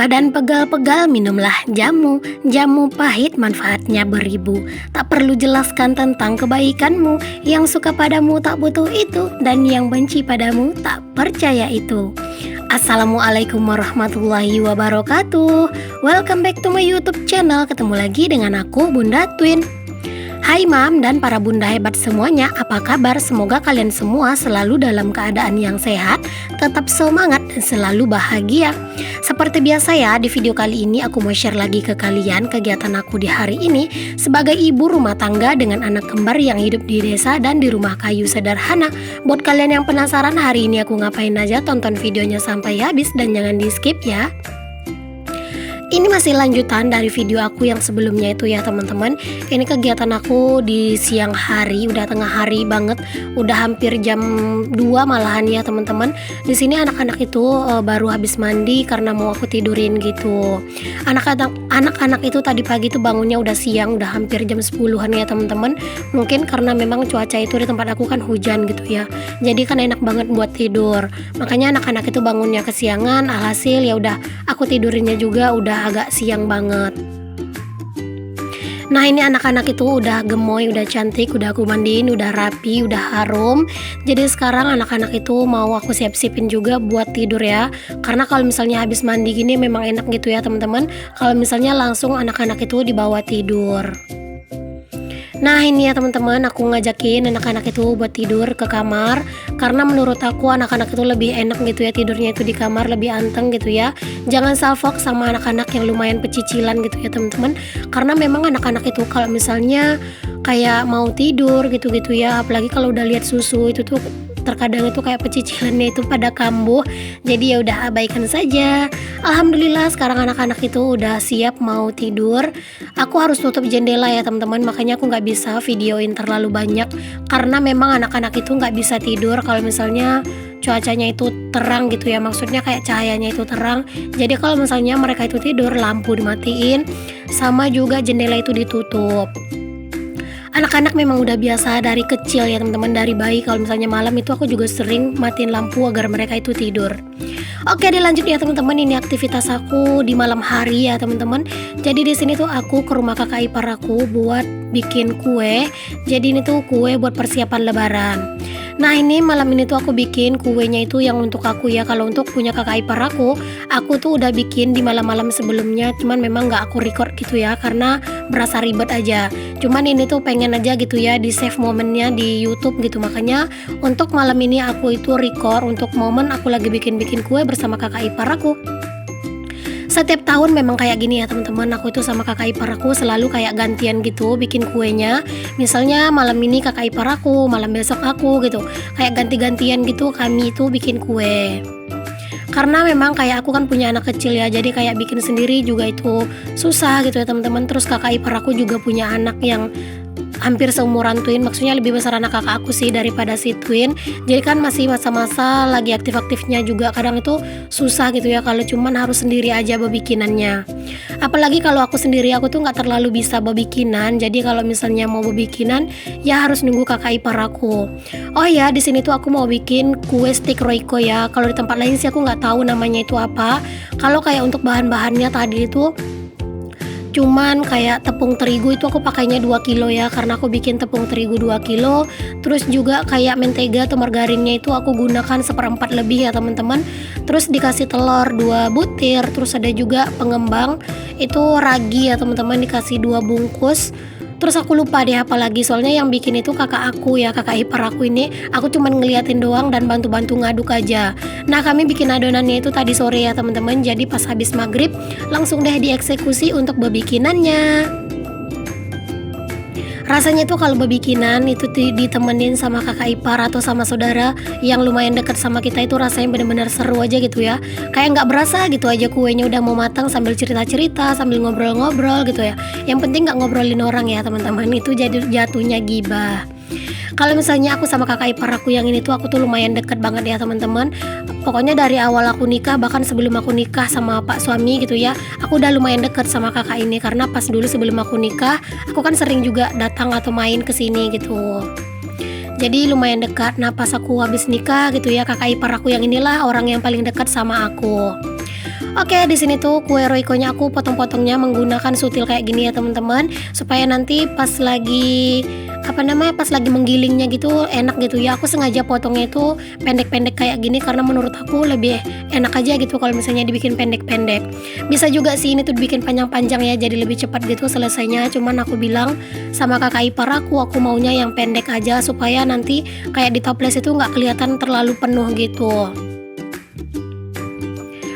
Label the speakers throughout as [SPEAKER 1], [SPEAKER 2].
[SPEAKER 1] Badan pegal-pegal minumlah jamu, jamu pahit manfaatnya beribu. Tak perlu jelaskan tentang kebaikanmu, yang suka padamu tak butuh itu, dan yang benci padamu tak percaya itu. Assalamualaikum warahmatullahi wabarakatuh. Welcome back to my YouTube channel. Ketemu lagi dengan aku, Bunda Twin. Hai Mam dan para bunda hebat semuanya, apa kabar? Semoga kalian semua selalu dalam keadaan yang sehat, tetap semangat dan selalu bahagia. Seperti biasa ya, di video kali ini aku mau share lagi ke kalian kegiatan aku di hari ini sebagai ibu rumah tangga dengan anak kembar yang hidup di desa dan di rumah kayu sederhana. Buat kalian yang penasaran hari ini aku ngapain aja, tonton videonya sampai habis dan jangan di skip ya. Ini masih lanjutan dari video aku yang sebelumnya itu ya teman-teman. Ini kegiatan aku di siang hari, udah tengah hari banget, udah hampir jam 2 malahan ya teman-teman. Di sini anak-anak itu baru habis mandi karena mau aku tidurin gitu. Anak-anak itu tadi pagi tuh bangunnya udah siang, udah hampir jam 10-an ya teman-teman. Mungkin karena memang cuaca itu di tempat aku kan hujan gitu ya. Jadi kan enak banget buat tidur. Makanya anak-anak itu bangunnya kesiangan, alhasil ya udah aku tidurinnya juga udah agak siang banget. Nah ini anak-anak itu udah gemoy, udah cantik, udah aku mandiin, udah rapi, udah harum. Jadi sekarang anak-anak itu mau aku siap-siapin juga buat tidur ya. Karena kalau misalnya habis mandi gini memang enak gitu ya teman-teman. Kalau misalnya langsung anak-anak itu dibawa tidur. Nah ini ya teman-teman, aku ngajakin anak-anak itu buat tidur ke kamar. Karena menurut aku anak-anak itu lebih enak gitu ya, tidurnya itu di kamar lebih anteng gitu ya. Jangan salfok sama anak-anak yang lumayan pecicilan gitu ya teman-teman. Karena memang anak-anak itu kalau misalnya kayak mau tidur gitu-gitu ya, apalagi kalau udah lihat susu itu tuh terkadang itu kayak pecicilannya itu pada kambuh. Jadi ya udah abaikan saja. Alhamdulillah sekarang anak-anak itu udah siap mau tidur. Aku harus tutup jendela ya teman-teman, makanya aku nggak bisa videoin terlalu banyak karena memang anak-anak itu nggak bisa tidur kalau misalnya cuacanya itu terang gitu ya, maksudnya kayak cahayanya itu terang. Jadi kalau misalnya mereka itu tidur, lampu dimatiin sama juga jendela itu ditutup. Anak-anak memang udah biasa dari kecil ya teman-teman, dari bayi kalau misalnya malam itu aku juga sering matiin lampu agar mereka itu tidur. Oke, dilanjut ya teman-teman, ini aktivitas aku di malam hari ya teman-teman. Jadi di sini tuh aku ke rumah kakak ipar aku buat bikin kue. Jadi ini tuh kue buat persiapan lebaran. Nah ini malam ini tuh aku bikin kuenya itu yang untuk aku ya. Kalau untuk punya kakak ipar aku tuh udah bikin di malam-malam sebelumnya. Cuman memang gak aku record gitu ya, karena berasa ribet aja. Cuman ini tuh pengen aja gitu ya di save momennya di YouTube gitu. Makanya untuk malam ini aku itu record untuk momen aku lagi bikin-bikin kue bersama kakak ipar aku. Setiap tahun memang kayak gini ya teman-teman, aku itu sama kakak ipar aku selalu kayak gantian gitu bikin kuenya. Misalnya malam ini kakak ipar aku, malam besok aku gitu. Kayak ganti-gantian gitu kami itu bikin kue. Karena memang kayak aku kan punya anak kecil ya, jadi kayak bikin sendiri juga itu susah gitu ya teman-teman. Terus kakak ipar aku juga punya anak yang hampir seumuran Twin, maksudnya lebih besar anak kakak aku sih daripada si Twin. Jadi kan masih masa-masa lagi aktif-aktifnya juga, kadang itu susah gitu ya kalau cuman harus sendiri aja bebikinannya. Apalagi kalau aku sendiri, aku tuh nggak terlalu bisa bebikinan. Jadi kalau misalnya mau bebikinan ya harus nunggu kakak ipar aku. Oh ya, di sini tuh aku mau bikin kue stick Royco ya. Kalau di tempat lain sih aku nggak tahu namanya itu apa. Kalau kayak untuk bahan-bahannya tadi itu cuman kayak tepung terigu itu aku pakainya 2 kilo ya, karena aku bikin tepung terigu 2 kilo. Terus juga kayak mentega atau margarinnya itu aku gunakan 1/4 lebih ya teman-teman. Terus dikasih telur 2 butir. Terus ada juga pengembang itu ragi ya teman-teman, dikasih 2 bungkus. Terus aku lupa deh apa lagi, soalnya yang bikin itu kakak aku ya, kakak ipar aku ini. Aku cuman ngeliatin doang dan bantu-bantu ngaduk aja. Nah kami bikin adonannya itu tadi sore ya teman-teman. Jadi pas habis maghrib langsung deh dieksekusi untuk bebikinannya. Rasanya tuh kalau bebikinan itu ditemenin sama kakak ipar atau sama saudara yang lumayan dekat sama kita, itu rasanya bener-bener seru aja gitu ya. Kayak nggak berasa gitu aja kuenya udah mau matang sambil cerita-cerita, sambil ngobrol-ngobrol gitu ya. Yang penting nggak ngobrolin orang ya teman-teman, itu jadi jatuhnya gibah. Kalau misalnya aku sama kakak ipar aku yang ini tuh aku tuh lumayan deket banget ya teman-teman. Pokoknya dari awal aku nikah, bahkan sebelum aku nikah sama pak suami gitu ya, aku udah lumayan deket sama kakak ini. Karena pas dulu sebelum aku nikah, aku kan sering juga datang atau main ke sini gitu. Jadi lumayan dekat. Nah pas aku habis nikah gitu ya, kakak ipar aku yang inilah orang yang paling dekat sama aku. Oke, di sini tuh kue roikonya aku potong-potongnya menggunakan sutil kayak gini ya teman-teman, supaya nanti pas lagi pas lagi menggilingnya gitu enak gitu ya. Aku sengaja potongnya itu pendek-pendek kayak gini karena menurut aku lebih enak aja gitu kalau misalnya dibikin pendek-pendek. Bisa juga sih ini tuh dibikin panjang-panjang ya, jadi lebih cepat gitu selesainya. Cuman aku bilang sama kakak ipar aku maunya yang pendek aja supaya nanti kayak di toples itu nggak kelihatan terlalu penuh gitu.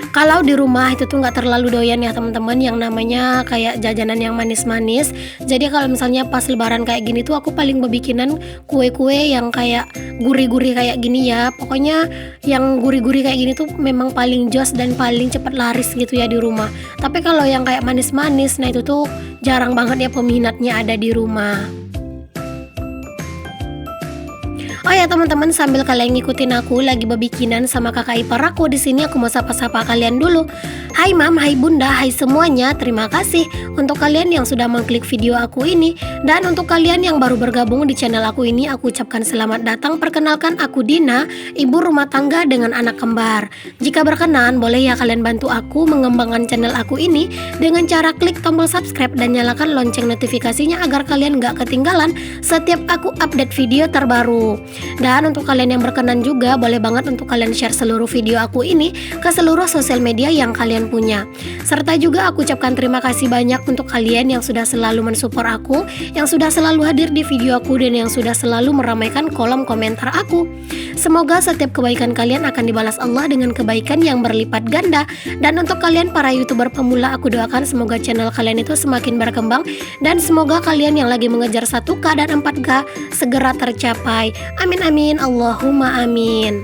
[SPEAKER 1] Kalau di rumah itu tuh nggak terlalu doyan ya teman-teman yang namanya kayak jajanan yang manis-manis. Jadi kalau misalnya pas lebaran kayak gini tuh aku paling bebikinan kue-kue yang kayak gurih-gurih kayak gini ya. Pokoknya yang gurih-gurih kayak gini tuh memang paling jos dan paling cepat laris gitu ya di rumah. Tapi kalau yang kayak manis-manis, nah itu tuh jarang banget ya peminatnya ada di rumah. Oh ya teman-teman, sambil kalian ngikutin aku lagi bebikinan sama kakak ipar aku, di sini aku mau sapa-sapa kalian dulu. Hai Mam, hai Bunda, hai semuanya. Terima kasih untuk kalian yang sudah mengklik video aku ini, dan untuk kalian yang baru bergabung di channel aku ini, aku ucapkan selamat datang. Perkenalkan, aku Dina, ibu rumah tangga dengan anak kembar. Jika berkenan, boleh ya kalian bantu aku mengembangkan channel aku ini dengan cara klik tombol subscribe dan nyalakan lonceng notifikasinya agar kalian gak ketinggalan setiap aku update video terbaru. Dan untuk kalian yang berkenan juga, boleh banget untuk kalian share seluruh video aku ini ke seluruh sosial media yang kalian punya. Serta juga aku ucapkan terima kasih banyak untuk kalian yang sudah selalu mensupport aku, yang sudah selalu hadir di video aku, dan yang sudah selalu meramaikan kolom komentar aku. Semoga setiap kebaikan kalian akan dibalas Allah dengan kebaikan yang berlipat ganda. Dan untuk kalian para YouTuber pemula, aku doakan semoga channel kalian itu semakin berkembang, dan semoga kalian yang lagi mengejar 1K dan 4K segera tercapai. Amin amin, Allahumma amin.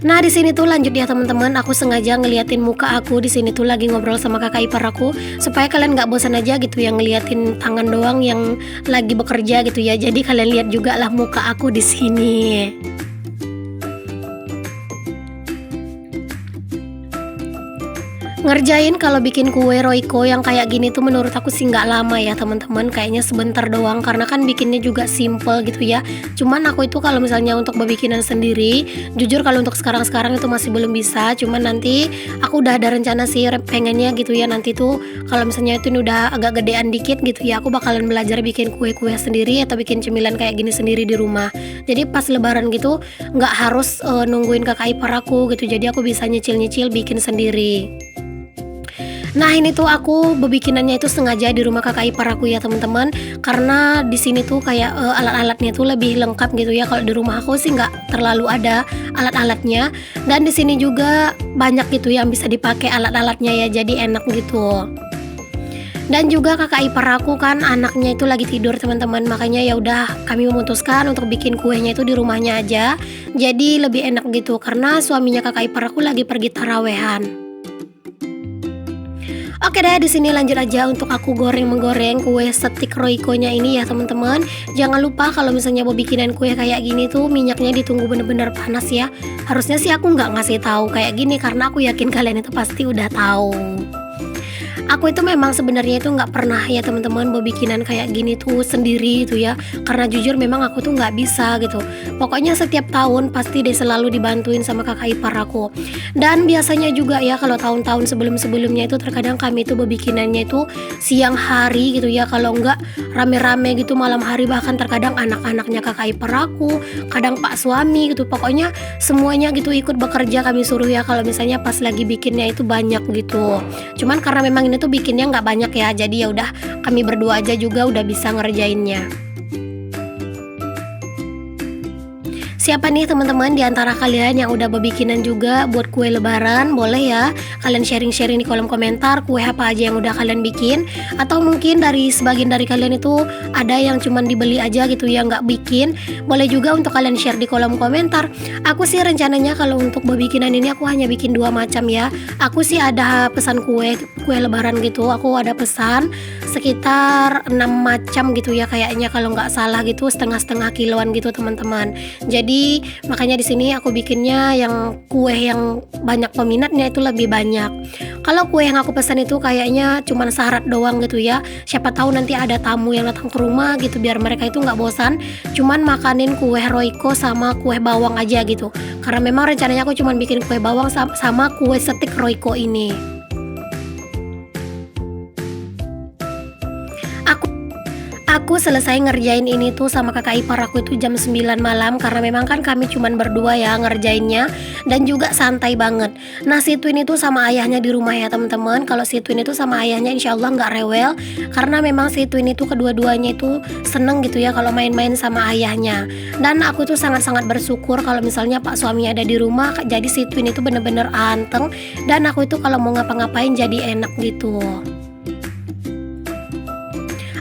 [SPEAKER 1] Nah, di sini tuh lanjut ya teman-teman, aku sengaja ngeliatin muka aku di sini tuh lagi ngobrol sama kakak ipar aku supaya kalian nggak bosan aja gitu ya ngeliatin tangan doang yang lagi bekerja gitu ya. Jadi kalian lihat juga lah muka aku di sini. Ngerjain kalau bikin kue roiko yang kayak gini tuh menurut aku sih nggak lama ya teman-teman, kayaknya sebentar doang karena kan bikinnya juga simple gitu ya. Cuman aku itu kalau misalnya untuk berbikinan sendiri, jujur kalau untuk sekarang-sekarang itu masih belum bisa. Cuman nanti aku udah ada rencana sih pengennya gitu ya, nanti tuh kalau misalnya itu udah agak gedean dikit gitu ya, aku bakalan belajar bikin kue-kue sendiri atau bikin cemilan kayak gini sendiri di rumah. Jadi pas lebaran gitu nggak harus nungguin kakak ipar aku gitu, jadi aku bisa nyicil-nyicil bikin sendiri. Nah, ini tuh aku bebikinannya itu sengaja di rumah kakak ipar aku ya teman-teman, karena di sini tuh kayak alat-alatnya tuh lebih lengkap gitu ya. Kalau di rumah aku sih nggak terlalu ada alat-alatnya, dan di sini juga banyak gitu yang bisa dipakai alat-alatnya ya, jadi enak gitu. Dan juga kakak ipar aku kan anaknya itu lagi tidur teman-teman, makanya ya udah kami memutuskan untuk bikin kuenya itu di rumahnya aja. Jadi lebih enak gitu karena suaminya kakak ipar aku lagi pergi tarawehan. Oke deh, di sini lanjut aja untuk aku menggoreng kue stik roikonya ini ya teman-teman. Jangan lupa kalau misalnya mau bikinan kue kayak gini tuh minyaknya ditunggu bener-bener panas ya. Harusnya sih aku nggak ngasih tahu kayak gini karena aku yakin kalian itu pasti udah tahu. Aku itu memang sebenarnya itu nggak pernah ya teman-teman bikinan kayak gini tuh sendiri gitu ya, karena jujur memang aku tuh nggak bisa gitu. Pokoknya setiap tahun pasti deh selalu dibantuin sama kakak ipar aku. Dan biasanya juga ya kalau tahun-tahun sebelum-sebelumnya itu terkadang kami itu bikinannya itu siang hari gitu ya, kalau nggak rame-rame gitu malam hari, bahkan terkadang anak-anaknya kakak ipar aku, kadang pak suami gitu. Pokoknya semuanya gitu ikut bekerja kami suruh ya kalau misalnya pas lagi bikinnya itu banyak gitu. Cuman karena memang ini tuh bikinnya nggak banyak ya, jadi ya udah kami berdua aja juga udah bisa ngerjainnya. Siapa nih teman-teman di antara kalian yang udah berbikinan juga buat kue lebaran? Boleh ya kalian sharing-sharing di kolom komentar kue apa aja yang udah kalian bikin. Atau mungkin dari sebagian dari kalian itu ada yang cuman dibeli aja gitu ya, nggak bikin. Boleh juga untuk kalian share di kolom komentar. Aku sih rencananya kalau untuk berbikinan ini aku hanya bikin 2 macam ya. Aku sih ada pesan kue lebaran gitu. Aku ada pesan sekitar 6 macam gitu ya kayaknya kalau nggak salah gitu, setengah-setengah kiloan gitu teman-teman. Jadi Jadi makanya di sini aku bikinnya yang kue yang banyak peminatnya itu lebih banyak. Kalau kue yang aku pesan itu kayaknya cuman syarat doang gitu ya. Siapa tahu nanti ada tamu yang datang ke rumah gitu, biar mereka itu nggak bosan cuman makanin kue Royco sama kue bawang aja gitu. Karena memang rencananya aku cuman bikin kue bawang sama kue stik Royco ini. Aku selesai ngerjain ini tuh sama kakak ipar aku itu jam 9 malam, karena memang kan kami cuman berdua ya ngerjainnya dan juga santai banget. Nah, si Twin itu sama ayahnya di rumah ya teman-teman. Kalau si Twin itu sama ayahnya insya Allah nggak rewel, karena memang si Twin itu kedua-duanya itu seneng gitu ya kalau main-main sama ayahnya. Dan aku tuh sangat-sangat bersyukur kalau misalnya pak suaminya ada di rumah, jadi si Twin itu bener-bener anteng, dan aku itu kalau mau ngapa-ngapain jadi enak gitu.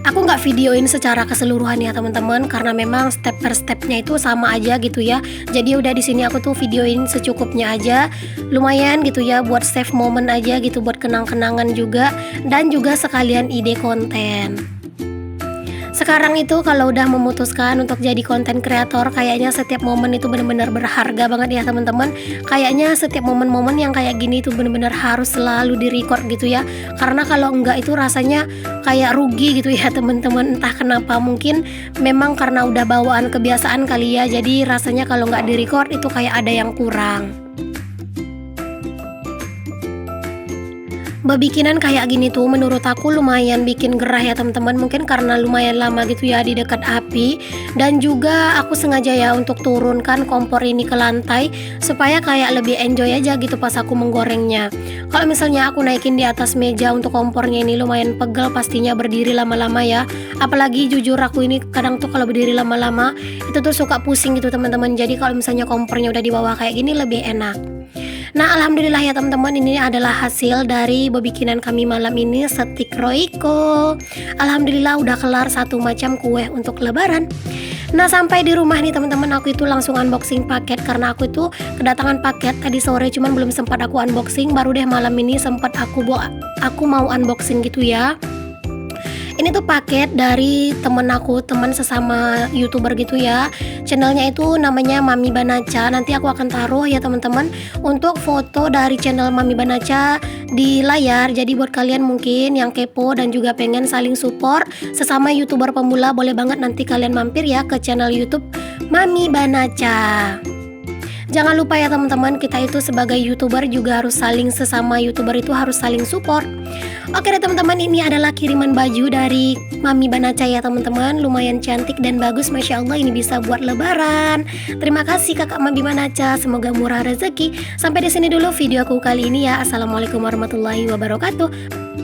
[SPEAKER 1] Aku nggak videoin secara keseluruhan ya teman-teman, karena memang step per stepnya itu sama aja gitu ya. Jadi udah di sini aku tuh videoin secukupnya aja, lumayan gitu ya buat save moment aja gitu, buat kenang-kenangan juga, dan juga sekalian ide konten. Sekarang itu kalau udah memutuskan untuk jadi konten kreator, kayaknya setiap momen itu benar-benar berharga banget ya teman-teman. Kayaknya setiap momen-momen yang kayak gini itu benar-benar harus selalu di-record gitu ya. Karena kalau enggak itu rasanya kayak rugi gitu ya teman-teman. Entah kenapa, mungkin memang karena udah bawaan kebiasaan kali ya. Jadi rasanya kalau nggak di-record itu kayak ada yang kurang. Bebikinan kayak gini tuh menurut aku lumayan bikin gerah ya teman-teman. Mungkin karena lumayan lama gitu ya di dekat api, dan juga aku sengaja ya untuk turunkan kompor ini ke lantai supaya kayak lebih enjoy aja gitu pas aku menggorengnya. Kalau misalnya aku naikin di atas meja untuk kompornya ini lumayan pegel pastinya berdiri lama-lama ya. Apalagi jujur aku ini kadang tuh kalau berdiri lama-lama itu tuh suka pusing gitu teman-teman. Jadi kalau misalnya kompornya udah di bawah kayak gini lebih enak. Nah, alhamdulillah ya teman-teman, ini adalah hasil dari bebikinan kami malam ini, stik Royco. Alhamdulillah udah kelar satu macam kue untuk lebaran. Nah, sampai di rumah nih teman-teman, aku itu langsung unboxing paket, karena aku itu kedatangan paket tadi sore cuman belum sempat aku unboxing, baru deh malam ini sempat aku mau unboxing gitu ya. Ini tuh paket dari temen aku, teman sesama YouTuber gitu ya. Channelnya itu namanya Mami Banacha. Nanti aku akan taruh ya teman-teman untuk foto dari channel Mami Banacha di layar. Jadi buat kalian mungkin yang kepo dan juga pengen saling support sesama YouTuber pemula, boleh banget nanti kalian mampir ya ke channel YouTube Mami Banacha. Jangan lupa ya teman-teman, kita itu sebagai YouTuber juga harus saling, sesama YouTuber itu harus saling support. Oke deh teman-teman, ini adalah kiriman baju dari Mami Banacha ya teman-teman. Lumayan cantik dan bagus, Masya Allah, ini bisa buat lebaran. Terima kasih kakak Mami Banacha, semoga murah rezeki. Sampai di sini dulu video aku kali ini ya. Assalamualaikum warahmatullahi wabarakatuh.